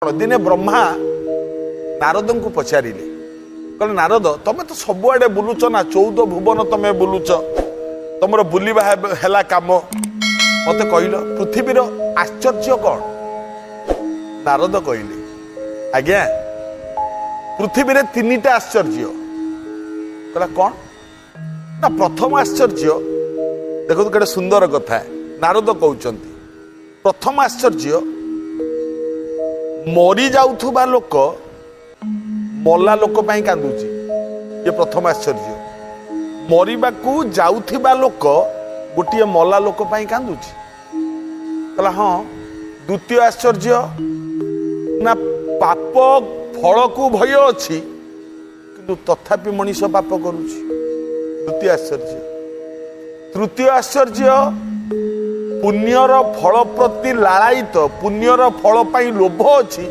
दिने ब्रह्मा नारद को पचारे कहले नारद तमें तो सबुआडे बुलुच ना 14 भुवन तमें बुलुच तुम बुलवा है कम मत कहल पृथ्वीर आश्चर्य कौन। नारद कहले आज्ञा पृथ्वी रे 3टा आश्चर्य कहला कौन ना प्रथम आश्चर्य देखो केटे सुंदर कथा नारद कहते प्रथम आश्चर्य मरी जाउथुबा लोक मला लोक पाई कांदुची ये प्रथम आश्चर्य। मरिबाकू जाउथिबा लोक गोटे मला लोक पाई कांदुची कहला हाँ। द्वितीय आश्चर्य ना पाप फल को भय अच्छी किंतु तथापि मनीष पाप करुची द्वितीय आश्चर्य। तृतीय आश्चर्य पुण्यर फल प्रति लालायित पुण्यर फल पाई लोभ अच्छी